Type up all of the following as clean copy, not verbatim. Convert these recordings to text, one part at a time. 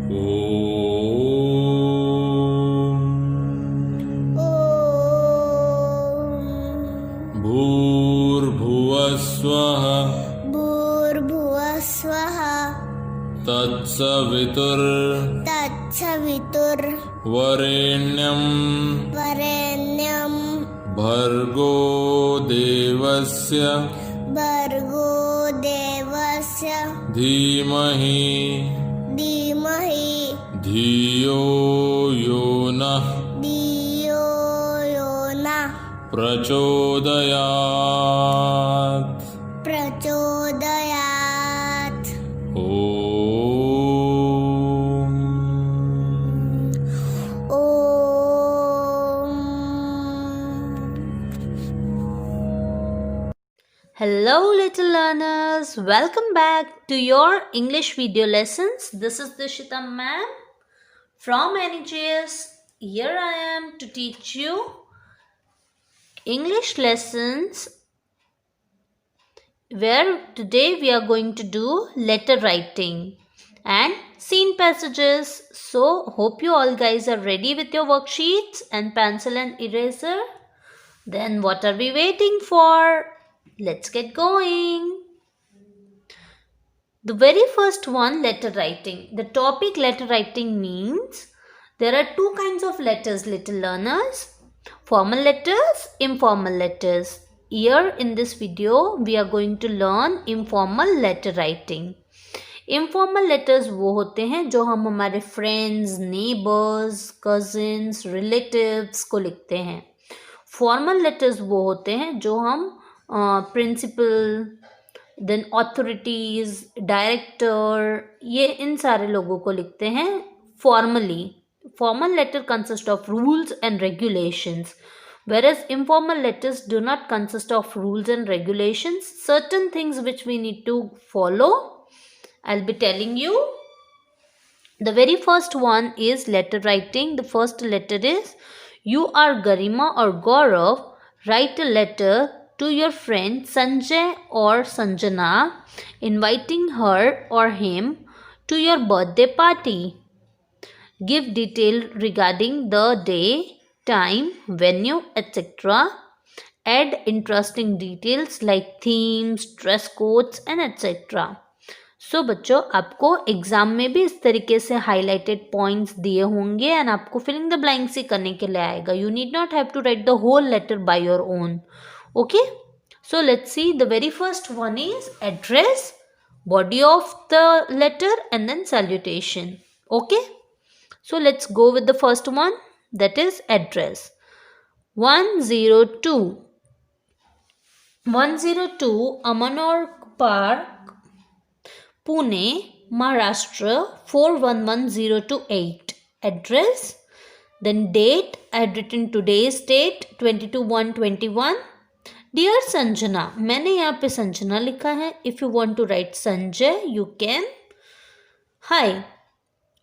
भूर्भुवस्वः भूर्भुवस्वः तत्सवितुर्वरेण्यं भर्गो देवस्य धीमहि धियो यो नः प्रचोदयात्। Hello little learners, welcome back to your English video lessons. This is Dishita ma'am from NJS. Here I am to teach you English lessons where today we are going to do letter writing and scene passages. So hope you all guys are ready with your worksheets and pencil and eraser. Then what are we waiting for? Let's get going. The very first one, letter writing. The topic letter writing means there are two kinds of letters, little learners. Formal letters, informal letters. Here in this video, we are going to learn informal letter writing. Informal letters वो होते हैं जो हम हमारे friends, neighbors, cousins, relatives को लिखते हैं. Formal letters वो होते हैं जो हम प्रिंसिपल, देन ऑथोरिटीज़, डायरेक्टर, ये इन सारे लोगों को लिखते हैं formally. Formal letter consist of rules and regulations, whereas informal letters do not consist of rules and regulations. Certain things which we need to follow, I'll be telling you. The very first one is letter writing. The first letter is, you are Garima or Gaurav. Write a letter to your friend Sanjay or Sanjana, inviting her or him to your birthday party. Give detail regarding the day, time, venue, etc. Add interesting details like themes, dress codes and etc. सो बच्चों, आपको exam में भी इस तरीके से highlighted points दिए होंगे and आपको फिलिंग द ब्लैंक्स ही करने के लिए आएगा. You need not have to write the whole letter by your own. Okay, so let's see. The very first one is address, body of the letter and then salutation. Okay, so let's go with the first one, that is address. 102 Amanor Park, Pune, Maharashtra 411028. Address, then date. I had written today's date 22/1/21. Dear Sanjana, मैंने यहाँ पे संजना लिखा है. If you want to write Sanjay, you can. Hi,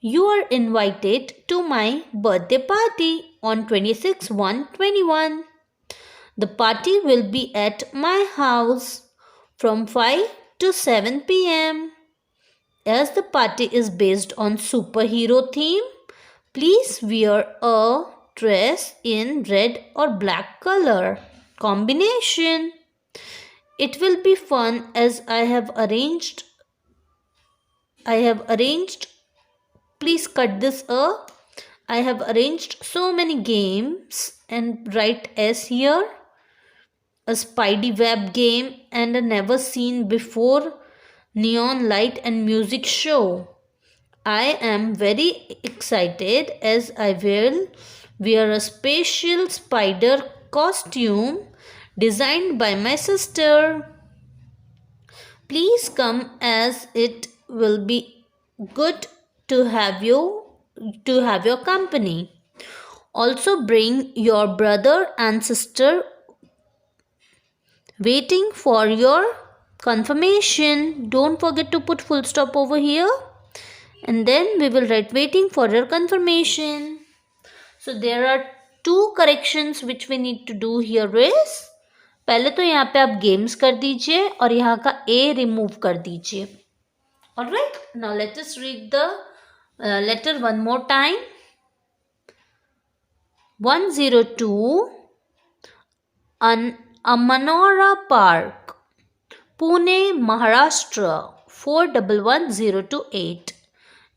you are invited to my birthday party on 26/1/21. The party will be at my house from 5 to 7 p.m. As the party is based on superhero theme, please wear a dress in red or black color combination. It will be fun as I have arranged, please cut this up. I have arranged so many games and write S here. A spider web game and a never seen before neon light and music show. I am very excited as I will wear a special spider costume designed by my sister. Please come as it will be good to have your company. Also bring your brother and sister waiting for your confirmation. Don't forget to put full stop over here and then we will write waiting for your confirmation. So there are two corrections which we need to do here is, पहले तो यहाँ पे आप games कर दीजिए और यहाँ का A रिमूव कर दीजिए. Alright, now let us read the Letter one more time. 102 Amanora Park, Pune, Maharashtra 411028.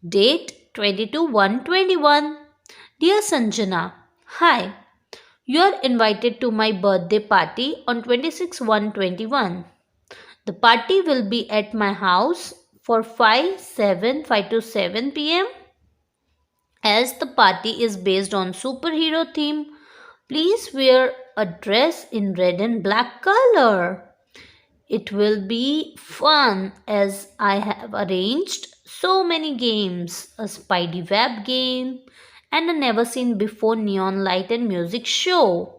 Date 22/1/21. Dear Sanjana, hi. You are invited to my birthday party on 26/1/21. The party will be at my house for 5 to 7 pm. As the party is based on superhero theme, please wear a dress in red and black color. It will be fun as I have arranged so many games, a Spidey Web game and a never seen before neon light and music show.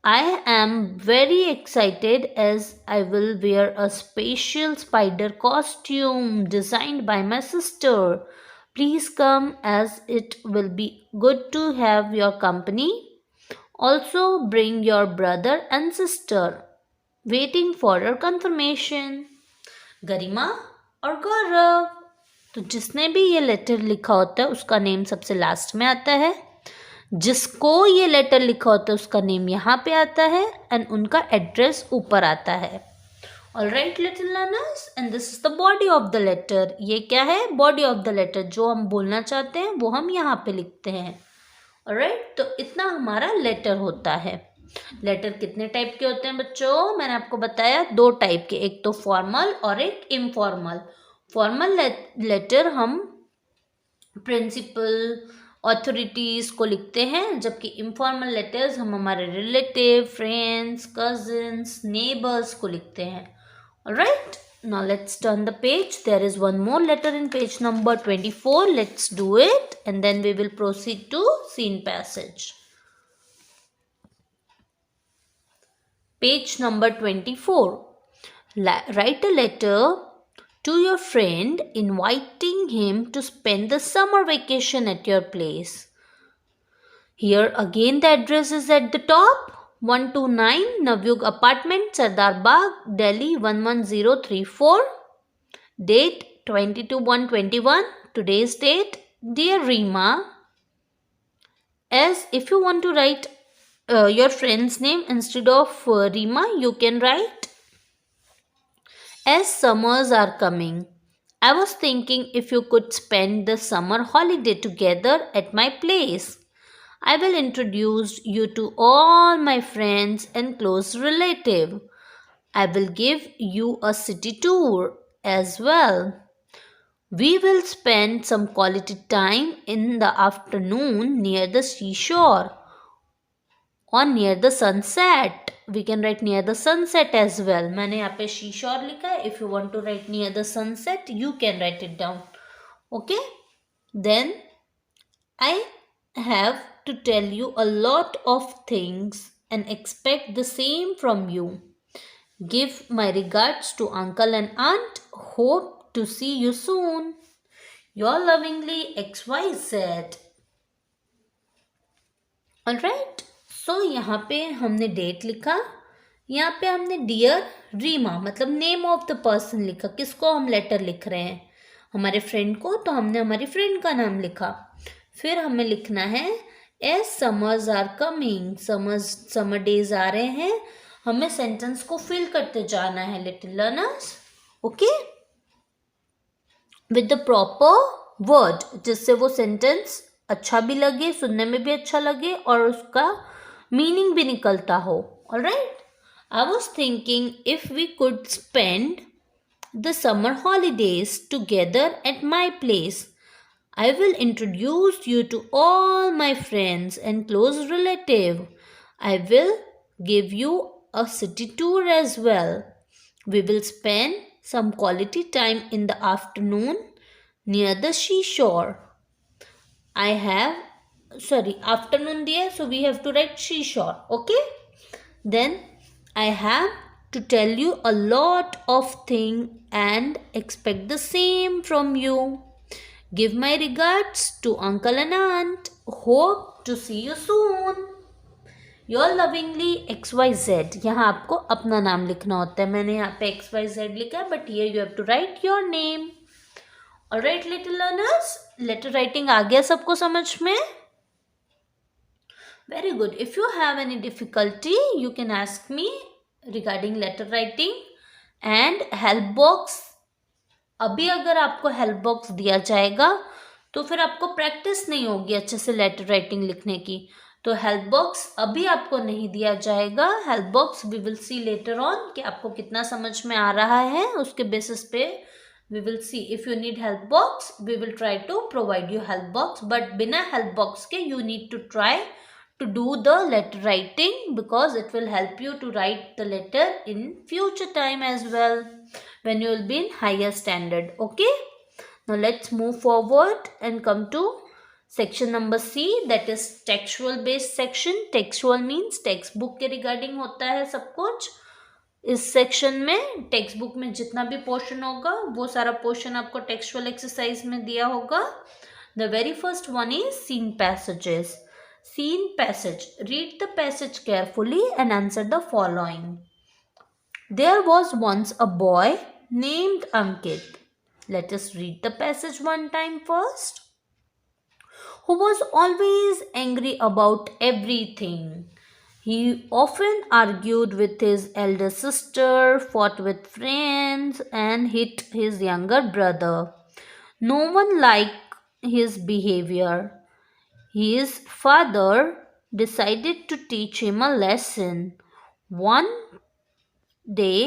I am very excited as I will wear a special spider costume designed by my sister. Please come as it will be good to have your company. Also, bring your brother and sister. Waiting for your confirmation. गरिमा और गौरव. तो जिसने भी ये letter लिखा होता है उसका name सबसे लास्ट में आता है. जिसको ये लेटर लिखा होता है उसका नेम यहाँ पे आता है एंड उनका एड्रेस ऊपर आता है. Alright little learners, and this is the body of the letter. ये क्या है? Body of the letter. जो हम बोलना चाहते हैं वो हम यहाँ पे लिखते हैं. ऑलराइट, तो इतना हमारा लेटर होता है. लेटर कितने टाइप के होते हैं बच्चों? मैंने आपको बताया 2 टाइप के, एक तो फॉर्मल और एक इनफॉर्मल. फॉर्मल लेटर हम प्रिंसिपल ऑथोरिटीज़ को लिखते हैं, जबकि इनफॉर्मल लेटर्स हम हमारे रिलेटिव, फ्रेंड्स, कजिन्स, नेबर्स को लिखते हैं. Alright, now let's turn the page. There is one more letter in page number 24. Let's do it and then we will proceed to scene passage. Page number 24. Write a letter to your friend inviting him to spend the summer vacation at your place. Here again the address is at the top. 129 Navyug Apartment, Sardar Bagh, Delhi 11034. Date 22/1/21. Today's date. Dear Rima, as if you want to write your friend's name instead of Rima, you can write, as summers are coming, I was thinking if you could spend the summer holiday together at my place. I will introduce you to all my friends and close relatives. I will give you a city tour as well. We will spend some quality time in the afternoon near the seashore or near the sunset. We can write near the sunset as well. मैंने यहाँ पे seashore लिखा है. If you want to write near the sunset, you can write it down. Okay? Then I have to tell you a lot of things and expect the same from you. Give my regards to uncle and aunt. Hope to see you soon. Your lovingly XYZ. Alright? So यहाँ पे हमने date लिखा. यहाँ पे हमने dear Reema मतलब name of the person लिखा. किसको हम लेटर लिख रहे हैं? हमारे फ्रेंड को. तो हमने हमारी फ्रेंड का नाम लिखा. फिर हमें लिखना है as summers are coming. Summer days आ रहे हैं. हमें सेंटेंस को फिल करते जाना है little learners. Okay, with the proper word, जिससे वो सेंटेंस अच्छा भी लगे, सुनने में भी अच्छा लगे और उसका मीनिंग भी निकलता हो. Alright, I was thinking if we could spend the summer holidays together at my place. I will introduce you to all my friends and close relatives. I will give you a city tour as well. We will spend some quality time in the afternoon near the seashore. I have, afternoon there, so we have to write seashore. Okay? Then I have to tell you a lot of things and expect the same from you. Give my regards to uncle and aunt. Hope to see you soon. Your lovingly XYZ. यहाँ आपको अपना नाम लिखना होता है. मैंने यहाँ पे XYZ लिखा है, but here you have to write your name. Alright, little learners. Letter writing आ गया सबको समझ में? Very good. If you have any difficulty, you can ask me regarding letter writing and help box. अभी अगर आपको हेल्प बॉक्स दिया जाएगा तो फिर आपको प्रैक्टिस नहीं होगी अच्छे से लेटर राइटिंग लिखने की, तो हेल्प बॉक्स अभी आपको नहीं दिया जाएगा. Help box we will see later on कि आपको कितना समझ में आ रहा है, उसके बेसिस पे we will see. If you need help box we will try to provide you help box, but बिना हेल्प बॉक्स के you need to try to do the letter writing because it will help you to write the letter in future time as well when you will be in higher standard. Okay, now let's move forward and come to section number C, that is textual based section. Textual means textbook के regarding होता है सब कुछ. इस section में text book में जितना भी पोर्शन होगा वो सारा पोर्शन आपको टेक्सचुअल एक्सरसाइज में दिया होगा. The very first one is seen passages. Scene passage. Read the passage carefully and answer the following. There was once a boy named Ankit. Let us read the passage one time first. Who was always angry about everything. He often argued with his elder sister, fought with friends, and hit his younger brother. No one liked his behavior. His father decided to teach him a lesson. One day,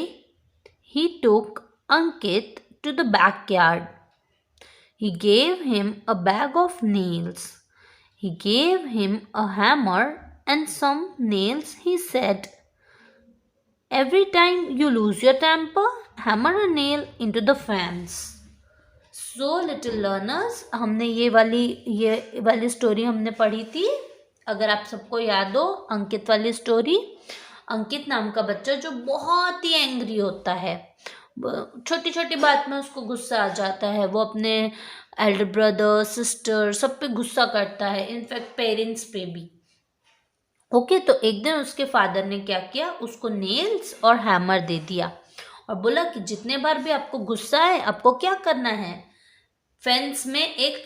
he took Ankit to the backyard. He gave him a bag of nails. He gave him a hammer and some nails. He said, "Every time you lose your temper, hammer a nail into the fence." So little learners, हमने ये वाली story हमने पढ़ी थी. अगर आप सबको याद हो अंकित वाली स्टोरी. अंकित नाम का बच्चा जो बहुत ही एंग्री होता है, छोटी छोटी बात में उसको गुस्सा आ जाता है. वो अपने एल्डर ब्रदर सिस्टर सब पे गुस्सा करता है, इनफैक्ट पेरेंट्स पे भी. ओके, तो एक दिन उसके फादर ने क्या किया, उसको नेल्स और हैमर दे दिया और बोला कि जितने बार भी आपको गुस्सा है आपको क्या करना है, फेंस में एक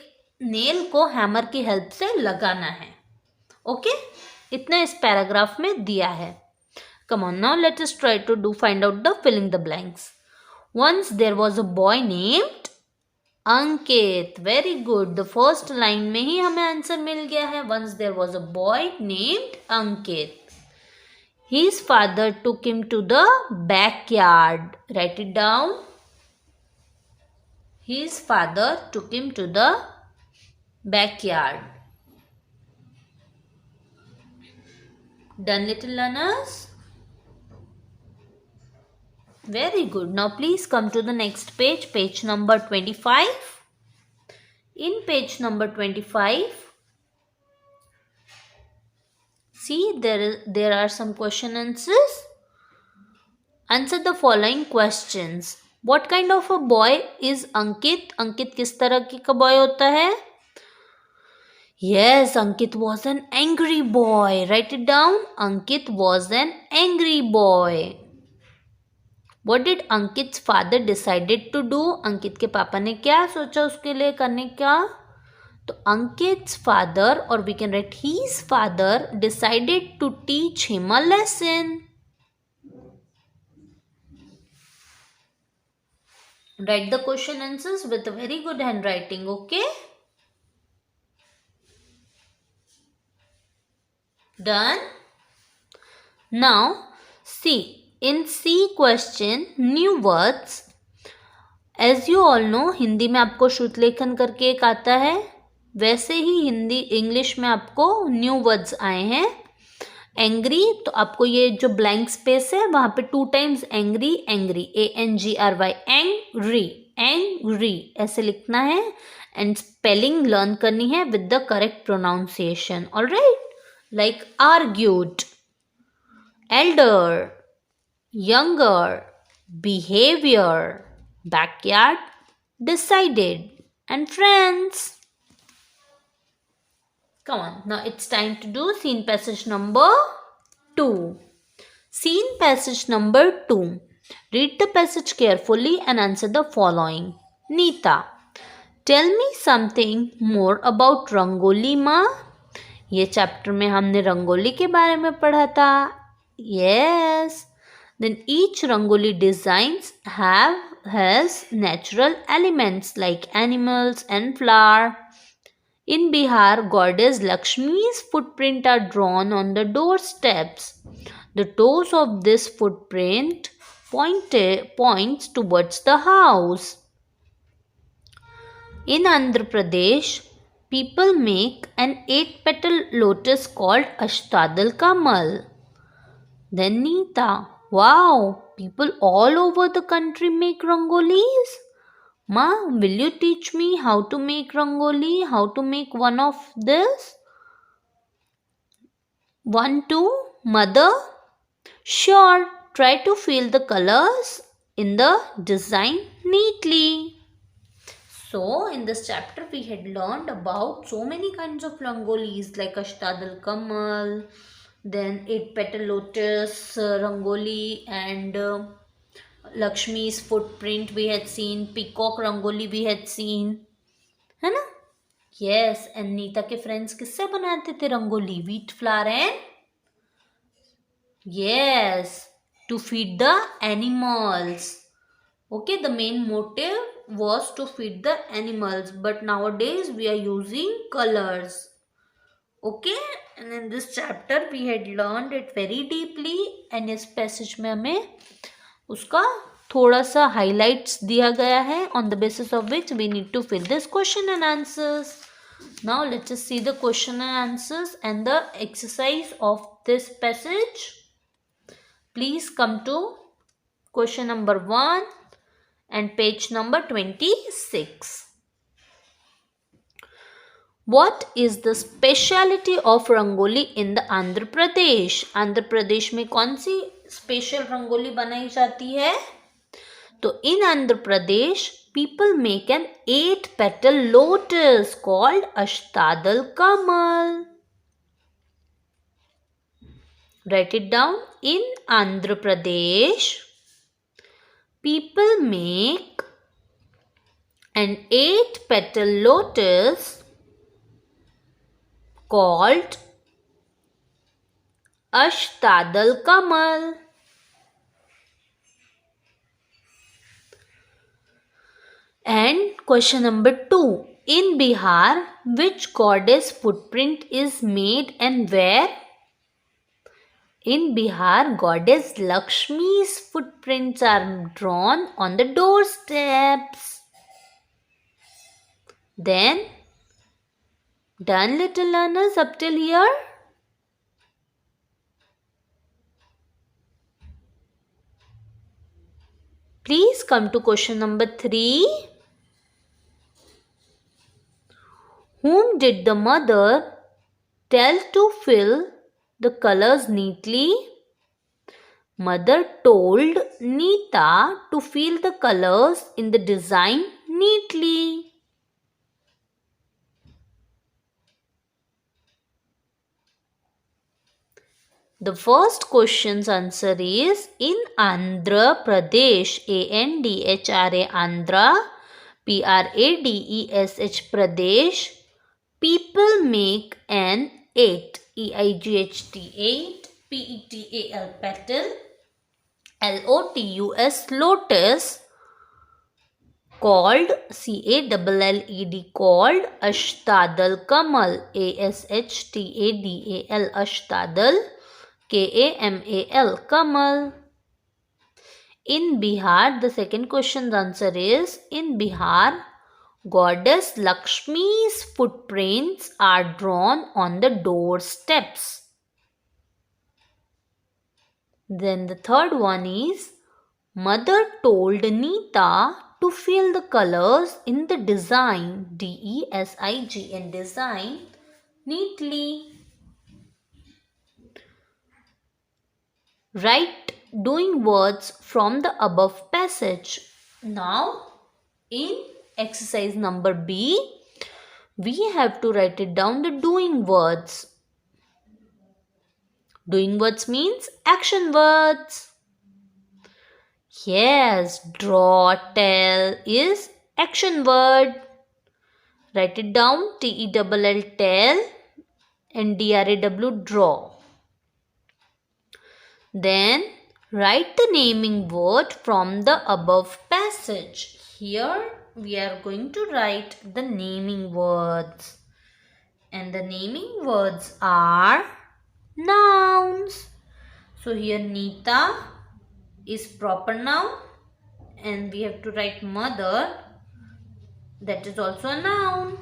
नेल को हैमर की हेल्प से लगाना है. ओके, इतना इस पैराग्राफ में दिया है. Come on, now let us try to do find out the filling the blanks. Once there was a boy named Ankit. Very good, the first line में ही हमें आंसर मिल गया है. Once there was a boy named Ankit. His father took him to the backyard. Write it down. His father took him to the backyard. Done, little learners? Very good. Now please come to the next page, page number 25. In page number 25, see there are some question answers. Answer the following questions. What kind of a boy is Ankit? Ankit किस तरह की का boy होता है? Yes, Ankit was an angry boy. Write it down. Ankit was an angry boy. What did Ankit's father decided to do? Ankit के पापा ने क्या सोचा उसके लिए करने का? तो Ankit's father, or we can write his father, decided to teach him a lesson. Write the question answers with a very good handwriting, okay? Done? Now, see, in C question, new words. As you all know, Hindi में आपको श्रुत लेखन करके एक आता है, वैसे ही English में आपको न्यू वर्ड्स आए हैं. एंग्री, तो आपको ये जो ब्लैंक स्पेस है वहाँ पे 2 times angry, angry, ANGRY, angry, angry ऐसे लिखना है. एंड स्पेलिंग लर्न करनी है with the correct pronunciation. Alright, like argued, Elder, younger, behaviour, backyard, decided and friends. Come on, now it's time to do scene passage number 2. Scene passage number 2. Read the passage carefully and answer the following. Neeta, tell me something more about rangoli माँ. ये chapter में हमने रंगोली के बारे में पढ़ा था. Yes. Then each rangoli designs has natural elements like animals and flower. In Bihar, goddess Lakshmi's footprint are drawn on the doorsteps. The toes of this footprint points towards the house. In Andhra Pradesh, people make an 8-petal lotus called Ashtadal Kamal. Then Neeta, wow, people all over the country make rangolis. Ma, will you teach me how to make rangoli? How to make one of this? 1, 2, mother? Sure, try to fill the colors in the design neatly. So, in this chapter, we had learned about so many kinds of rangolis like Ashtadal Kamal, then 8-petal lotus rangoli, and Lakshmi's footprint we had seen, peacock rangoli we had seen, है ना? Yes, and Nita के friends किससे बनाते थे rangoli? Wheat flour and yes, to feed the animals. Okay, the main motive was to feed the animals, but nowadays we are using colors. Okay, and in this chapter we had learned it very deeply, and इस passage में हमें उसका थोड़ा सा highlights दिया गया है, on the basis of which we need to fill this question and answers. Now let's just see the question and answers and the exercise of this passage. Please come to question number 1 and page number 26. What is the speciality of rangoli in the Andhra Pradesh? Andhra Pradesh में कौन सी special rangoli बनाई जाती है? तो in Andhra Pradesh, people make an 8-petal lotus called Ashtadal Kamal. Write it down. In Andhra Pradesh, people make an 8-petal lotus called Ashtadal Kamal. And question number 2. In Bihar, which goddess footprint is made and where? In Bihar, goddess Lakshmi's footprints are drawn on the doorsteps. Then, done little learners up till here? Please come to question number 3. Whom did the mother tell to fill the colors neatly? Mother told Neeta to fill the colors in the design neatly. The first question's answer is in Andhra Pradesh, A-N-D-H-R-A, Andhra, P-R-A-D-E-S-H, Pradesh, people make an 8, E-I-G-H-T, 8, P-E-T-A-L, petal, L-O-T-U-S, lotus, called C-A-L-L-E-D, called Ashtadal Kamal, A-S-H-T-A-D-A-L, Ashtadal, K-A-M-A-L, Kamal. In Bihar, the second question's answer is in Bihar, goddess Lakshmi's footprints are drawn on the doorsteps. Then the third one is mother told Neeta to fill the colors in the design, D-E-S-I-G-N, design, neatly. Write doing words from the above passage. Now, in exercise number B, we have to write it down the doing words. Doing words means action words. Yes, draw, tell is action word. Write it down. Tell, tell, and draw, draw. Then write the naming word from the above passage. Here we are going to write the naming words. And the naming words are nouns. So here Neeta is proper noun, and we have to write mother, that is also a noun.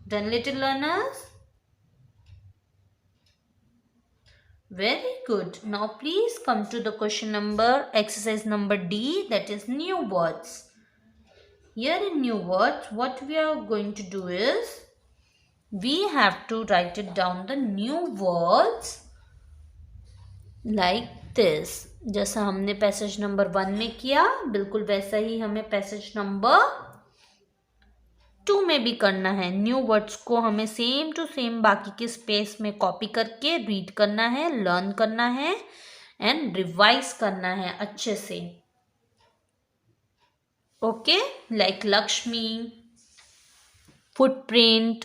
Done, little learners? Very good. Now please come to the question number, exercise number D, that is new words. Here in new words, what we are going to do is, we have to write it down the new words like this. जैसा हमने passage number 1 में किया, बिल्कुल वैसा ही हमें passage number 2 में भी करना है. न्यू वर्ड्स को हमें सेम टू सेम बाकी के स्पेस में कॉपी करके रीड करना है, लर्न करना है एंड रिवाइज करना है अच्छे से. Okay, like Lakshmi, footprint,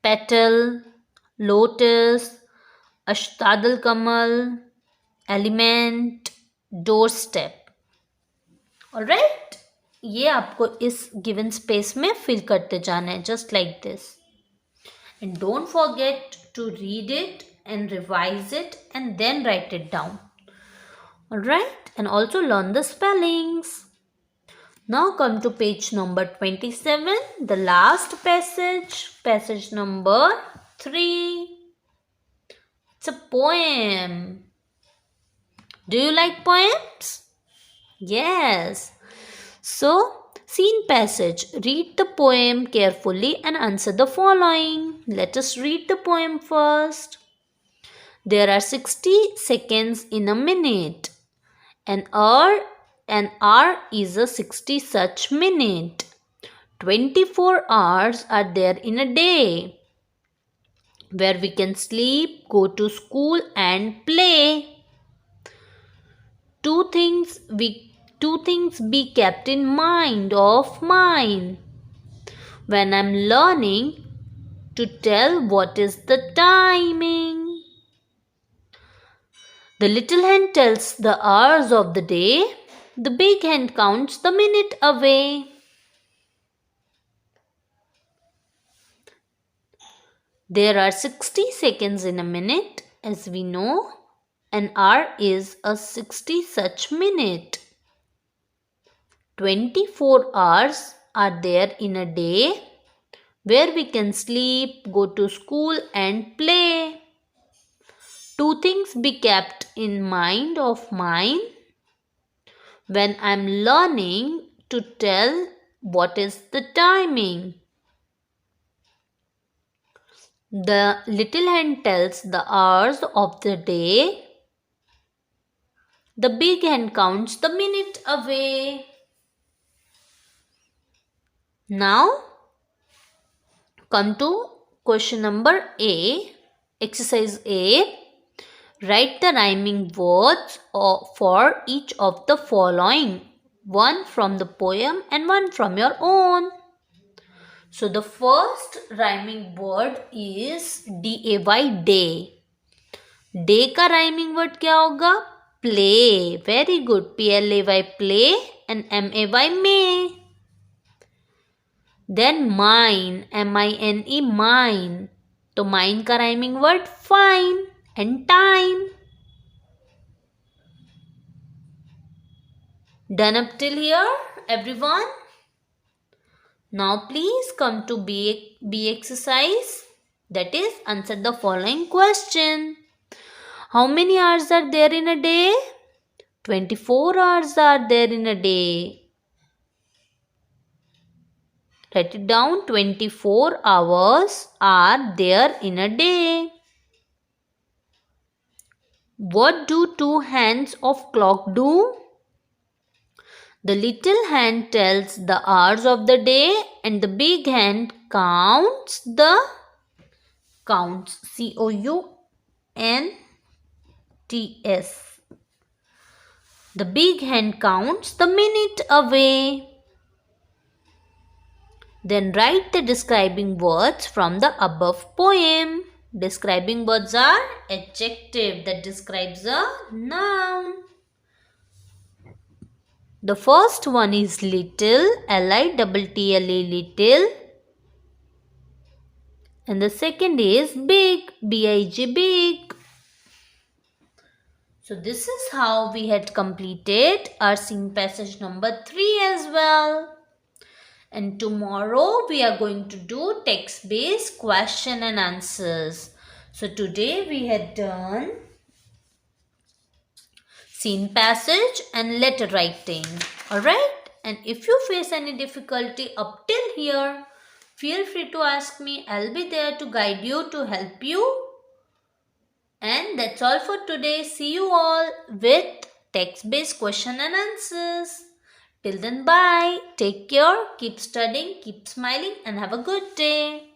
petal, lotus, अष्टादल कमल, एलिमेंट, डोर स्टेप. ऑलराइट, ये आपको इस गिवन स्पेस में फिल करते जाना है, just like this. And don't forget to read it and revise it and then write it down. Alright, and also learn the spellings. Now come to page number 27, the last passage, passage number 3. It's a poem. Do you like poems? Yes. So, scene passage. Read the poem carefully and answer the following. Let us read the poem first. There are 60 seconds in a minute. An hour is a 60 such minute. 24 hours are there in a day, where we can sleep, go to school and play. Two things be kept in mind of mine when I'm learning to tell what is the timing. The little hen tells the hours of the day. The big hen counts the minute away. There are 60 seconds in a minute. As we know, an hour is a 60 such minute. 24 hours are there in a day, where we can sleep, go to school and play. Two things be kept in mind of mine when I'm learning to tell what is the timing. The little hen tells the hours of the day. The big hen counts the minute away. Now, come to question number A, exercise A. Write the rhyming words for each of the following, one from the poem and one from your own. So the first rhyming word is day, day. Day का rhyming word क्या होगा? Play. Very good. play, play, and may, may. Then mine, mine, mine. तो mine का rhyming word fine and time. Done up till here, everyone? Now please come to B exercise, that is, answer the following question. How many hours are there in a day? 24 hours are there in a day. Write it down. 24 hours are there in a day. What do two hands of clock do? The little hand tells the hours of the day and the big hand counts the counts. COUNTS. The big hand counts the minute away. Then write the describing words from the above poem. Describing words are adjective that describes a noun. The first one is little, Little. Little. And the second is big, Big. So this is how we had completed our sing passage number 3 as well. And tomorrow we are going to do text-based question and answers. So today we had done scene passage and letter writing. Alright? And if you face any difficulty up till here, feel free to ask me. I'll be there to guide you, to help you. And that's all for today. See you all with text-based question and answers. Till then, bye. Take care. Keep studying, keep smiling, and have a good day.